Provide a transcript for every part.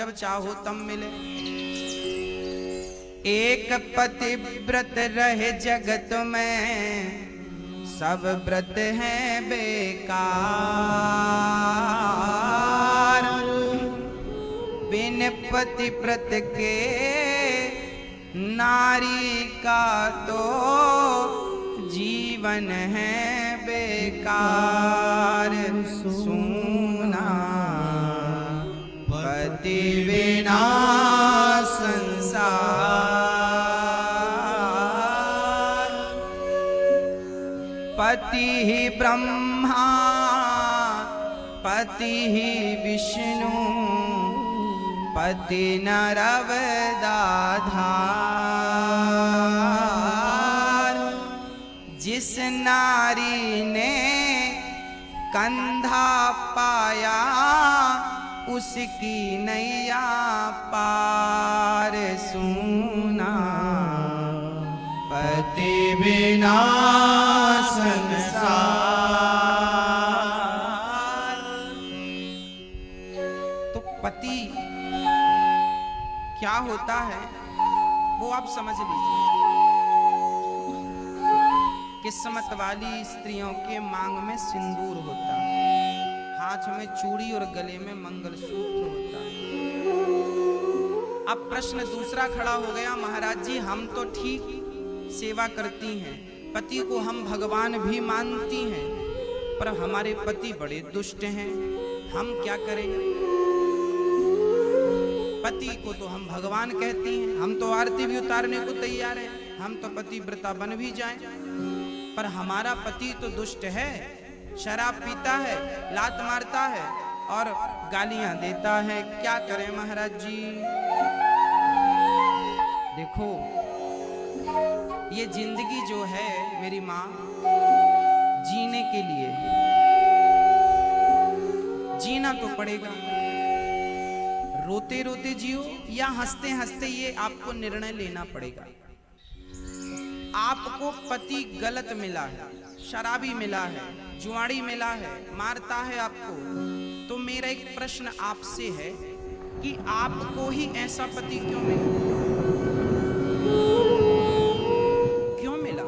जब चाहो तब मिले। एक पतिव्रत रहे जगत में, सब व्रत हैं बेकार। बिन पतिव्रत के नारी का तो जीवन है बेकार। सूना पति बिना संसार। पति ही ब्रह्मा पति ही विष्णु, पति नर अवतार। जिस नारी ने कंधा पाया, उसकी नैया पार। सूना पति बिना संसार। तो पति क्या होता है वो आप समझ लीजिए। किस्मत वाली स्त्रियों के मांग में सिंदूर होता है, हाथ में चूड़ी और गले में मंगलसूत्र होता है। अब प्रश्न दूसरा खड़ा हो गया, महाराज जी हम तो ठीक सेवा करती हैं, पति को हम भगवान भी मानती हैं, पर हमारे पति बड़े दुष्ट हैं, हम क्या करें? पति को तो हम भगवान कहती हैं, हम तो आरती भी उतारने को तैयार हैं, हम तो पतिव्रता बन भी जाएं, पर हमारा पति तो दुष्ट है, शराब पीता है, लात मारता है और गालियां देता है। क्या करें महाराज जी? देखो ये जिंदगी जो है मेरी माँ, जीने के लिए जीना तो पड़ेगा। रोते रोते जियो या हंसते हंसते, ये आपको निर्णय लेना पड़ेगा। आपको पति गलत मिला है, शराबी मिला है, जुआड़ी मिला है, मारता है आपको, तो मेरा एक प्रश्न आपसे है कि आपको ही ऐसा पति क्यों मिला? क्यों मिला?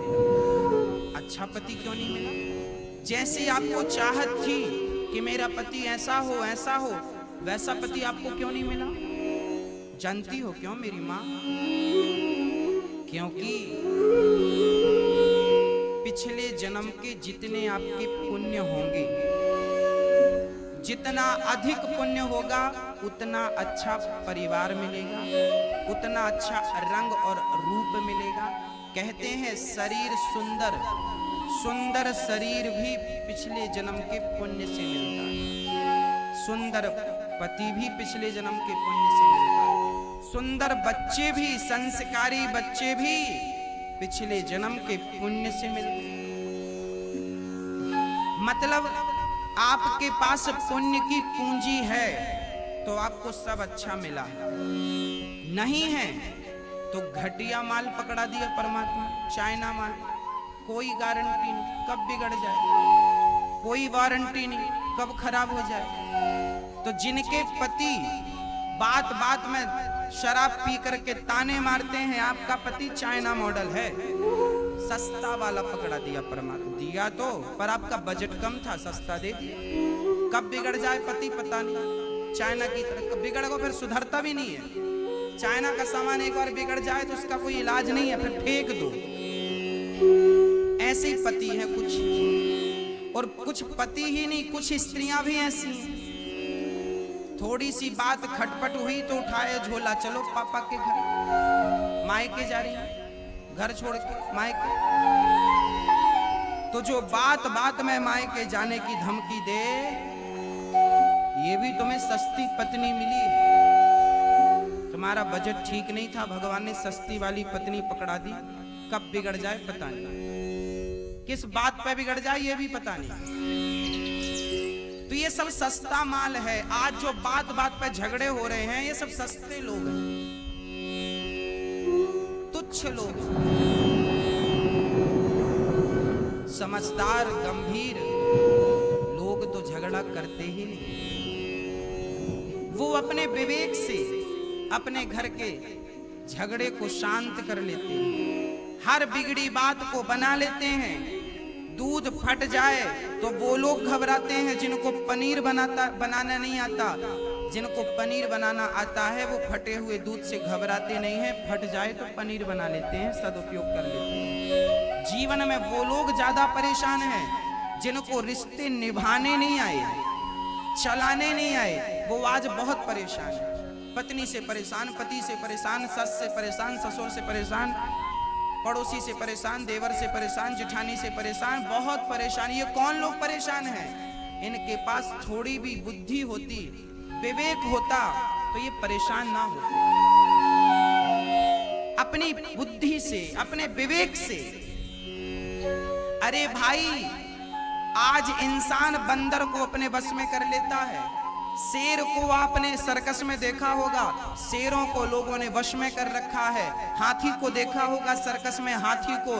अच्छा पति क्यों नहीं मिला? जैसे आपको चाहत थी कि मेरा पति ऐसा हो वैसा पति आपको क्यों नहीं मिला? जानती हो क्यों मेरी माँ? क्योंकि पिछले जन्म के जितने आपके पुण्य होंगे, जितना अधिक पुण्य होगा उतना अच्छा परिवार मिलेगा, उतना अच्छा रंग और रूप मिलेगा। कहते हैं शरीर सुंदर, सुंदर शरीर भी पिछले जन्म के पुण्य से मिलता है, सुंदर पति भी पिछले जन्म के पुण्य से मिलता है, सुंदर बच्चे भी, संस्कारी बच्चे भी पिछले जन्म के पुण्य से मिलते हैं। मतलब आपके पास पुण्य की पूंजी है तो आपको सब अच्छा मिला, नहीं है तो घटिया माल पकड़ा दिया परमात्मा, चाइना माल, कोई गारंटी नहीं कब बिगड़ जाए, कोई वारंटी नहीं कब खराब हो जाए। तो जिनके पति बात बात में शराब पी करके ताने मारते हैं, आपका पति चाइना मॉडल है, सस्ता वाला पकड़ा दिया परमात्मा। दिया तो पर आपका बजट कम था, सस्ता दे दिया। कब बिगड़ जाए पति पता नहीं, चाइना की तरह कब बिगड़ गो फिर सुधरता भी नहीं है। चाइना का सामान एक बार बिगड़ जाए तो उसका कोई इलाज नहीं है, फिर फेंक दो। ऐसे ही पति है कुछ, और कुछ पति ही नहीं, कुछ स्त्रियां भी ऐसी हैं। थोड़ी सी बात खटपट हुई तो उठाए झोला, चलो पापा के घर, मायके जा रही है, घर छोड़ के मायके। तो जो बात बात में मायके जाने की धमकी दे, ये भी तुम्हें सस्ती पत्नी मिली है। तुम्हारा बजट ठीक नहीं था, भगवान ने सस्ती वाली पत्नी पकड़ा दी। कब बिगड़ जाए पता नहीं, किस बात पे बिगड़ जाए ये भी पता नहीं। तो ये सब सस्ता माल है। आज जो बात बात पे झगड़े हो रहे हैं, ये सब सस्ते लोग हैं, तुच्छ लोग। समझदार गंभीर लोग तो झगड़ा करते ही नहीं, वो अपने विवेक से अपने घर के झगड़े को शांत कर लेते हैं, हर बिगड़ी बात को बना लेते हैं। दूध फट जाए तो वो लोग घबराते हैं जिनको पनीर बनाना नहीं आता। जिनको पनीर बनाना आता है वो फटे हुए दूध से घबराते नहीं हैं, फट जाए तो पनीर बना लेते हैं, सदुपयोग कर लेते हैं। जीवन में वो लोग ज्यादा परेशान हैं जिनको रिश्ते निभाने नहीं आए, चलाने नहीं आए, वो आज बहुत परेशान है। पत्नी से परेशान, पति से परेशान, सस से परेशान, ससुर से परेशान, पड़ोसी से परेशान, देवर से परेशान, जेठानी से परेशान, बहुत परेशान। ये कौन लोग परेशान हैं? इनके पास थोड़ी भी बुद्धि होती, विवेक होता तो ये परेशान ना होते। अपनी बुद्धि से, अपने विवेक से। अरे भाई, आज इंसान बंदर को अपने बस में कर लेता है। शेर को आपने सर्कस में देखा होगा, शेरों को लोगों ने वश में कर रखा है। हाथी को देखा होगा सर्कस में, हाथी को।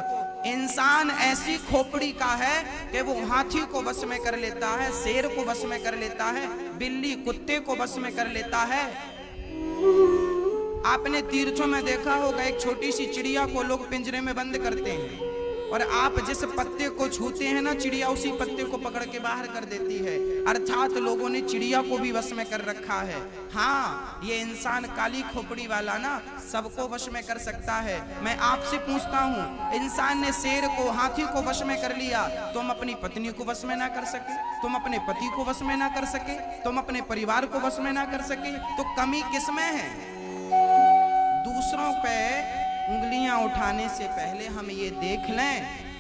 इंसान ऐसी खोपड़ी का है कि वो हाथी को वश में कर लेता है, शेर को वश में कर लेता है, बिल्ली कुत्ते को वश में कर लेता है। आपने तीर्थों में देखा होगा, एक छोटी सी चिड़िया को लोग पिंजरे में बंद करते हैं और आप जिस पत्ते को छूते हैं ना, चिड़िया उसी पत्ते को पकड़ के बाहर कर देती है। अर्थात लोगों ने चिड़िया को भी वश में कर रखा है। हाँ, ये इंसान काली खोपड़ी वाला ना सबको वश में कर सकता है। मैं आपसे पूछता हूँ, इंसान ने शेर को, हाथी को वश में कर लिया, तुम अपनी पत्नी को वश में ना कर सके, तुम अपने पति को वश में ना कर सके, तुम अपने परिवार को वश में ना कर सके, तो कमी किसमें है? दूसरों पे उंगलियां उठाने से पहले हम ये देख लें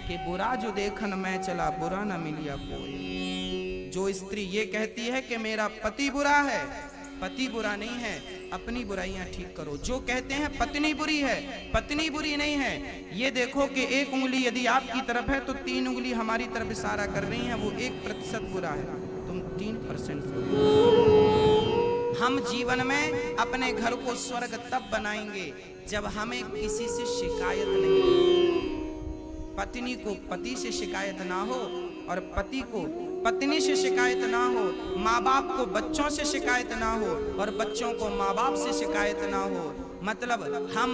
कि बुरा जो देखन मैं चला, बुरा न मिलिया कोई। जो स्त्री ये कहती है कि मेरा पति बुरा है, पति बुरा नहीं है, अपनी बुराइयां ठीक करो। जो कहते हैं पत्नी बुरी है, पत्नी बुरी नहीं है। ये देखो कि एक उंगली यदि आपकी तरफ है तो 3 उंगली हमारी तरफ इशारा कर रही हैं, वो 1% बुरा है, तुम 3% बुरे हो। हम जीवन में अपने घर को स्वर्ग तब बनाएंगे जब हमें किसी से शिकायत नहीं हो। पत्नी को पति से शिकायत ना हो और पति को पत्नी से शिकायत ना हो, माँ बाप को बच्चों से शिकायत ना हो और बच्चों को माँ बाप से शिकायत ना हो। मतलब हम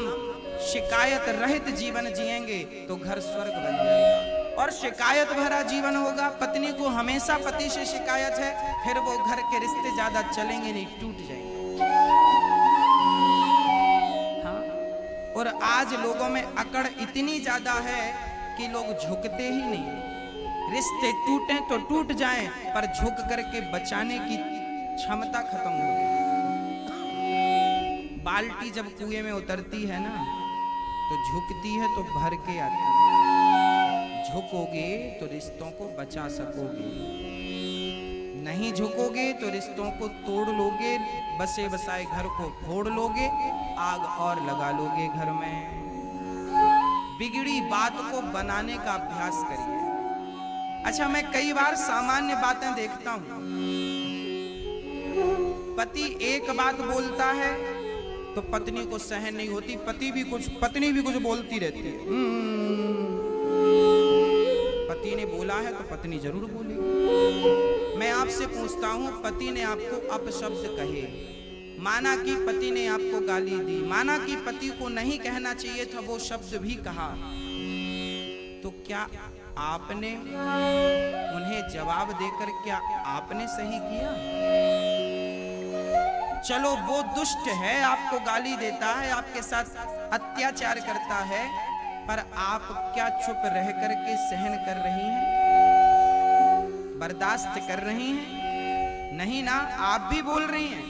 शिकायत रहित जीवन जिएंगे तो घर स्वर्ग बन जाएगा। और शिकायत भरा जीवन होगा, पत्नी को हमेशा पति से शिकायत है, फिर वो घर के रिश्ते ज्यादा चलेंगे नहीं, टूट जाएंगे। हाँ, और आज लोगों में अकड़ इतनी ज्यादा है कि लोग झुकते ही नहीं। रिश्ते टूटे तो टूट जाएं, पर झुक करके बचाने की क्षमता खत्म हो गई। बाल्टी जब कुएं में उतरती है ना, तो झुकती है तो भर के आती है। झुकोगे तो रिश्तों को बचा सकोगे, नहीं झुकोगे तो रिश्तों को तोड़ लोगे, बसे बसाए घर को फोड़ लोगे, आग और लगा लोगे घर में। बिगड़ी बात को बनाने का अभ्यास करिए। अच्छा, मैं कई बार सामान्य बातें देखता हूं, पति एक बात बोलता है तो पत्नी को सहन नहीं होती, पत्नी भी कुछ बोलती रहती है। पति ने बोला है तो पत्नी जरूर बोलेगी। मैं आपसे पूछता हूं, पति ने आपको अपशब्द कहे, माना कि पति ने आपको गाली दी, माना कि पति को नहीं कहना चाहिए था वो शब्द भी कहा, तो क्या आपने उन्हें जवाब देकर क्या आपने सही किया? चलो वो दुष्ट है, आपको गाली देता है, आपके साथ अत्याचार करता है, पर आप क्या चुप रह करके सहन कर रही हैं, बर्दाश्त कर रही हैं? नहीं ना, आप भी बोल रही हैं,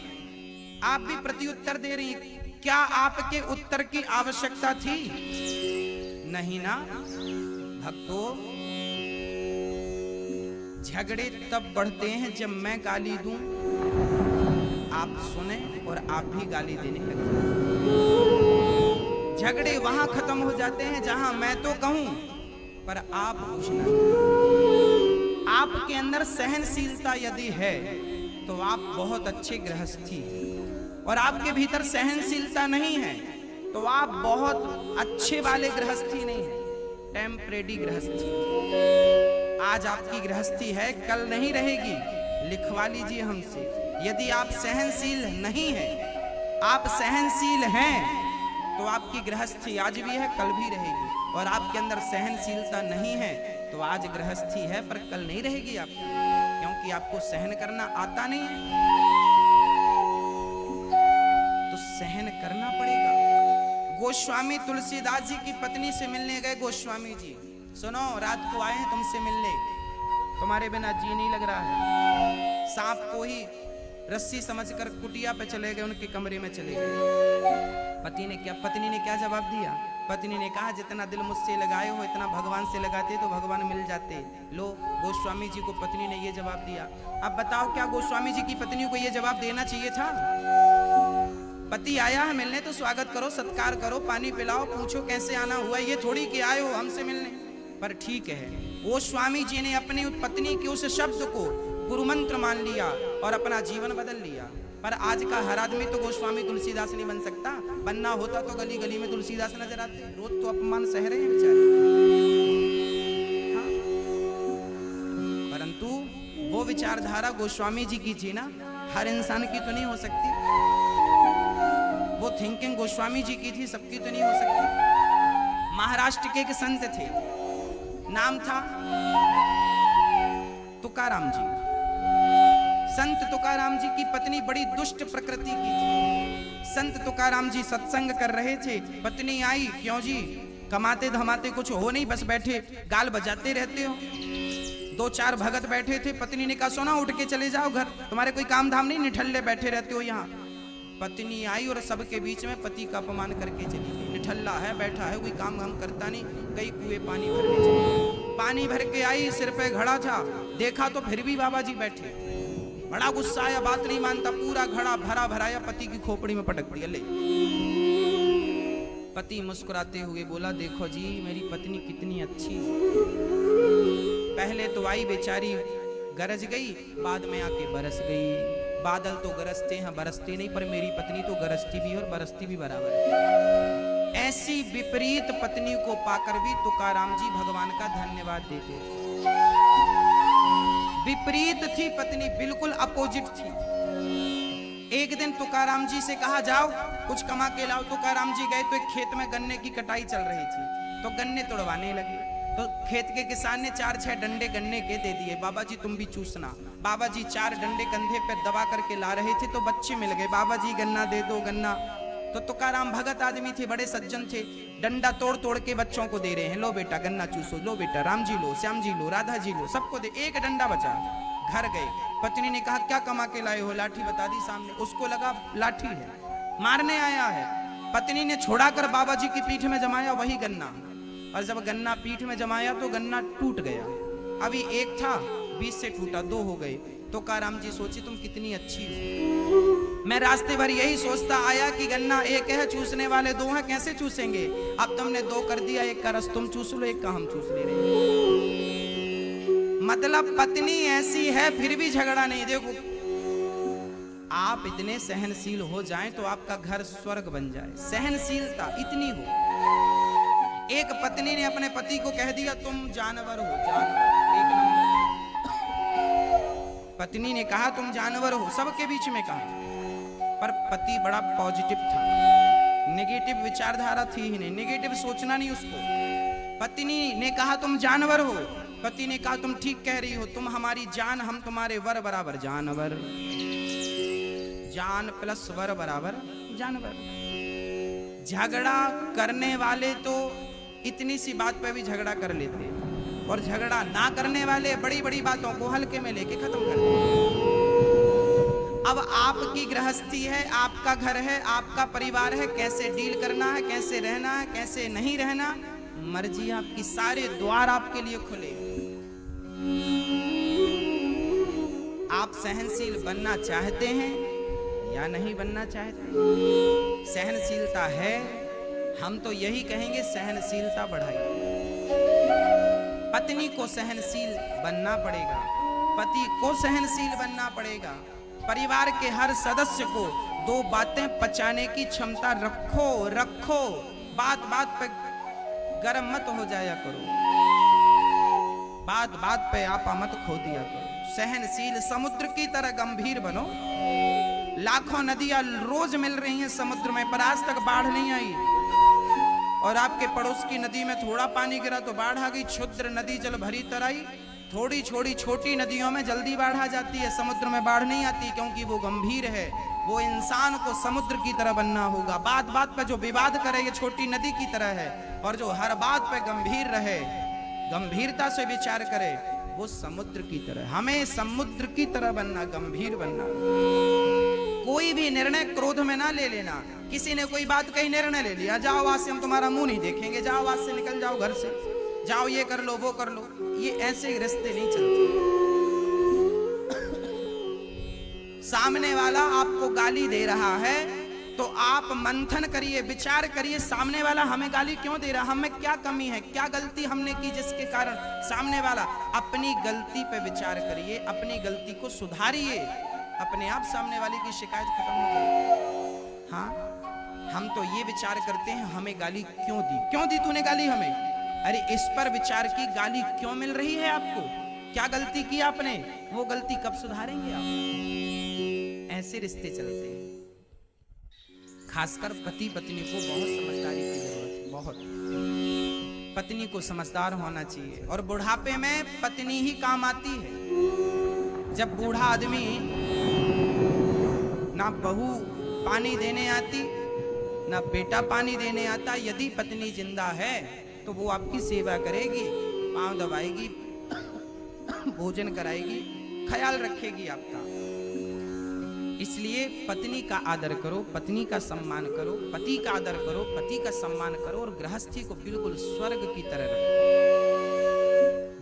आप भी प्रत्युत्तर दे रही हैं। क्या आपके उत्तर की आवश्यकता थी? नहीं ना। भक्तों, झगड़े तब बढ़ते हैं जब मैं गाली दूं, आप सुने और आप भी गाली देने लगे। झगड़े वहां खत्म हो जाते हैं जहां मैं तो कहूं पर आप कुछ ना। आपके अंदर सहनशीलता यदि है तो आप बहुत अच्छे गृहस्थी हैं, और आपके भीतर सहनशीलता नहीं है तो आप बहुत अच्छे वाले गृहस्थी नहीं है, टेम्परेरी गृहस्थी। आज आपकी गृहस्थी है, कल नहीं रहेगी। लिखवा लीजिए हमसे, यदि आप सहनशील नहीं है आप सहनशील हैं तो आपकी गृहस्थी आज भी है, कल भी रहेगी। और आपके अंदर सहनशीलता नहीं है तो आज गृहस्थी है पर कल नहीं रहेगी आपकी, क्योंकि आपको सहन करना आता नहीं है, तो सहन करना पड़ेगा। गोस्वामी तुलसीदास जी की पत्नी से मिलने गए। गोस्वामी जी सुनो, रात को आए हैं तुमसे मिलने, तुम्हारे बिना जी नहीं लग रहा है। सांप को ही रस्सी समझकर कुटिया पे चले गए, उनके कमरे में चले गए। पत्नी ने क्या जवाब दिया? पत्नी ने कहा, जितना दिल मुझसे लगाए हो इतना भगवान से लगाते तो भगवान मिल जाते। लो, गोस्वामी जी को पत्नी ने ये जवाब दिया। अब बताओ, क्या गोस्वामी जी की पत्नी को ये जवाब देना चाहिए था? पति आया है मिलने तो स्वागत करो, सत्कार करो, पानी पिलाओ, पूछो कैसे आना हुआ, ये थोड़ी कि आए हो हमसे मिलने। पर ठीक है, गोस्वामी जी ने अपनी पत्नी के उस शब्द को गुरु मंत्र मान लिया और अपना जीवन बदल लिया। पर आज का हर आदमी तो गोस्वामी तुलसीदास नहीं बन सकता। बनना होता तो गली गली में तुलसीदास नजर आते। रोज तो अपमान सह रहे हैं बेचारे। हाँ। परंतु वो विचारधारा गोस्वामी जी की थी ना, हर इंसान की तो नहीं हो सकती। वो थिंकिंग गोस्वामी जी की थी, सबकी तो नहीं हो सकती। महाराष्ट्र के एक संत थे, नाम था तुकाराम जी। संत तुकाराम जी की पत्नी बड़ी दुष्ट प्रकृति की थी। संत तुकाराम जी सत्संग कर रहे थे, पत्नी आई, क्यों जी कमाते धमाते कुछ हो नहीं, बस बैठे गाल बजाते रहते हो। दो चार भगत बैठे थे, पत्नी ने कहा, सोना उठ के चले जाओ घर, तुम्हारे कोई काम धाम नहीं, निठल्ले बैठे रहते हो यहाँ। पत्नी आई और सबके बीच में पति का अपमान करके चली गई। निठल्ला है, बैठा है, कोई काम हम करता नहीं, कई कुएं पानी भरने चली। पानी भर के आई, सिर पे घड़ा था, देखा तो फिर भी बाबा जी बैठे। बड़ा गुस्सा आया, बात नहीं मानता, पूरा घड़ा भरा भराया पति की खोपड़ी में पटक दिया। ले। पति मुस्कुराते हुए बोला, देखो जी मेरी पत्नी कितनी अच्छी है। पहले तो आई बेचारी, गरज गई, बाद में आके बरस गई। बादल तो गरजते हैं बरसते नहीं, पर मेरी पत्नी तो गरजती भी और बरसती भी बराबर है। ऐसी विपरीत पत्नी को पाकर भी तुकाराम जी भगवान का धन्यवाद देते थे। विपरीत थी पत्नी, बिल्कुल अपोजिट थी। एक दिन तुकाराम जी से कहा, जाओ कुछ कमा के लाओ। तुकाराम जी गए तो एक खेत में गन्ने की कटाई चल रही थी, तो गन्ने तोड़वाने लगे। तो खेत के किसान ने 4-6 डंडे गन्ने के दे दिए, बाबा जी तुम भी चूसना। बाबा जी 4 डंडे कंधे पर दबा करके ला रहे थे, तो बच्चे मिल गए, बाबा जी गन्ना दे दो गन्ना। तो तुकाराम भगत आदमी थे, बड़े सज्जन थे, डंडा तोड़ तोड़ के बच्चों को दे रहे हैं, लो बेटा गन्ना चूसो, लो बेटा राम जी लो, श्याम जी लो, राधा जी लो, सबको दे। एक डंडा बचा। घर गए, पत्नी ने कहा, क्या कमा के लाए हो? लाठी बता दी सामने। उसको लगा लाठी है, मारने आया है। पत्नी ने छोड़ा कर बाबा जी की पीठ में जमाया वही गन्ना, और जब गन्ना पीठ में जमाया तो गन्ना टूट गया। अभी एक था, 20 से टूटा, 2 हो गए। तुकाराम जी सोची, तुम कितनी अच्छी हो। मैं रास्ते भर यही सोचता आया कि गन्ना एक है, चूसने वाले 2 हैं, कैसे चूसेंगे। अब तुमने 2 कर दिया, एक का रस तुम चूस लो, एक का हम चूस ले रहे। मतलब पत्नी ऐसी है फिर भी झगड़ा नहीं। देखो, आप इतने सहनशील हो जाएं तो आपका घर स्वर्ग बन जाए। सहनशीलता इतनी हो। एक पत्नी ने अपने पति को कह दिया, तुम जानवर हो, जानवर। एक नंबर पत्नी ने कहा, तुम जानवर हो, सबके बीच में कहा। पर पति बड़ा पॉजिटिव था, नेगेटिव विचारधारा थी ही नहीं, नेगेटिव सोचना नहीं उसको। पत्नी ने कहा, तुम जानवर हो। पति ने कहा, तुम ठीक कह रही हो, तुम हमारी जान, हम तुम्हारे वर बराबर जानवर। जान प्लस वर बराबर जानवर। झगड़ा करने वाले तो इतनी सी बात पे भी झगड़ा कर लेते हैं, और झगड़ा ना करने वाले बड़ी बड़ी बातों को हल्के में लेके खत्म कर देते हैं। अब आपकी गृहस्थी है, आपका घर है, आपका परिवार है, कैसे डील करना है, कैसे रहना है, कैसे नहीं रहना, मर्जी आपकी, सारे द्वार आपके लिए खुले। आप सहनशील बनना चाहते हैं या नहीं बनना चाहते? सहनशीलता है, हम तो यही कहेंगे सहनशीलता बढ़ाइए। पत्नी को सहनशील बनना पड़ेगा, पति को सहनशील बनना पड़ेगा। परिवार के हर सदस्य को 2 बातें पचाने की क्षमता रखो। बात बात पे गरम मत हो जाया करो, बात बात पे आपा मत खो दिया करो। सहनशील समुद्र की तरह गंभीर बनो, लाखों नदियां रोज मिल रही हैं समुद्र में, पर आज तक बाढ़ नहीं आई। और आपके पड़ोस की नदी में थोड़ा पानी गिरा तो बाढ़ आ गई। क्षुद्र नदी जल भरी तराई, थोड़ी छोड़ी छोटी नदियों में जल्दी बाढ़ आ जाती है, समुद्र में बाढ़ नहीं आती, क्योंकि वो गंभीर है। वो इंसान को समुद्र की तरह बनना होगा। बात बात पर जो विवाद करे ये छोटी नदी की तरह है, और जो हर बात पे गंभीर रहे, गंभीरता से विचार करे, वो समुद्र की तरह। हमें समुद्र की तरह बनना, गंभीर बनना। कोई भी निर्णय क्रोध में ना ले लेना। किसी ने कोई बात कही, निर्णय ले लिया, जाओ आज से हम तुम्हारा मुंह नहीं देखेंगे, जाओ आज से निकल जाओ घर से, जाओ ये कर लो वो कर लो, ये ऐसे रिश्ते नहीं चलते। सामने वाला आपको गाली दे रहा है तो आप मंथन करिए, विचार करिए, सामने वाला हमें गाली क्यों दे रहा, हमें क्या कमी है, क्या गलती हमने की जिसके कारण सामने वाला। अपनी गलती पे विचार करिए, अपनी गलती को सुधारिए, अपने आप सामने वाले की शिकायत खत्म हो जाएगी। हाँ, हम तो ये विचार करते हैं हमें गाली क्यों दी तूने गाली हमें, अरे इस पर विचार की, गाली क्यों मिल रही है आपको, क्या गलती की आपने, वो गलती कब सुधारेंगे आप। ऐसे रिश्ते चलते हैं। खासकर पति पत्नी को बहुत समझदारी की जरूरत है, बहुत। पत्नी को समझदार होना चाहिए, और बुढ़ापे में पत्नी ही काम आती है। जब बूढ़ा आदमी ना बहू पानी देने आती ना बेटा पानी देने आता, यदि पत्नी जिंदा है तो वो आपकी सेवा करेगी, पांव दबाएगी, भोजन कराएगी, ख्याल रखेगी आपका। इसलिए पत्नी का आदर करो, पत्नी का सम्मान करो, पति का आदर करो, पति का सम्मान करो, और गृहस्थी को बिल्कुल स्वर्ग की तरह रखो।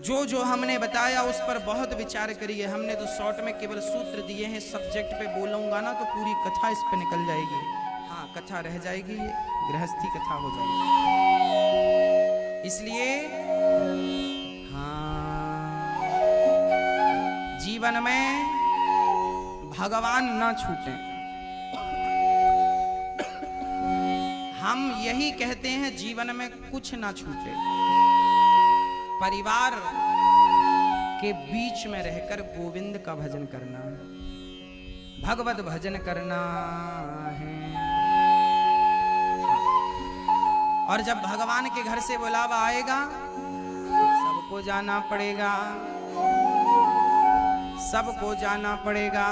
जो जो हमने बताया उस पर बहुत विचार करिए। हमने तो शॉर्ट में केवल सूत्र दिए हैं, सब्जेक्ट पे बोलूंगा ना तो पूरी कथा इस पे निकल जाएगी। हाँ, कथा रह जाएगी, ये गृहस्थी कथा हो जाएगी। इसलिए हाँ, जीवन में भगवान ना छूटे। हम यही कहते हैं, जीवन में कुछ ना छूटे। परिवार के बीच में रहकर गोविंद का भजन करना है, भगवत भजन करना है। और जब भगवान के घर से बुलावा आएगा, सबको जाना पड़ेगा, सबको जाना पड़ेगा।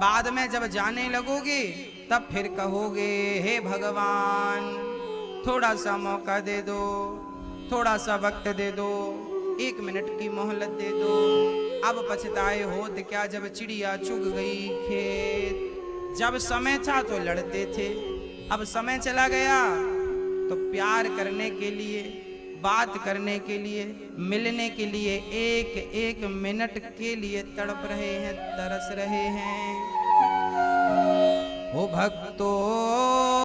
बाद में जब जाने लगोगे तब फिर कहोगे, हे भगवान थोड़ा सा मौका दे दो, थोड़ा सा वक्त दे दो, 1 मिनट की मोहलत दे दो। अब पछताए होत क्या, जब चिड़िया चुग गई खेत। जब समय था तो लड़ते थे, अब समय चला गया तो प्यार करने के लिए, बात करने के लिए, मिलने के लिए, एक एक मिनट के लिए तड़प रहे हैं, तरस रहे हैं। ओ भक्तों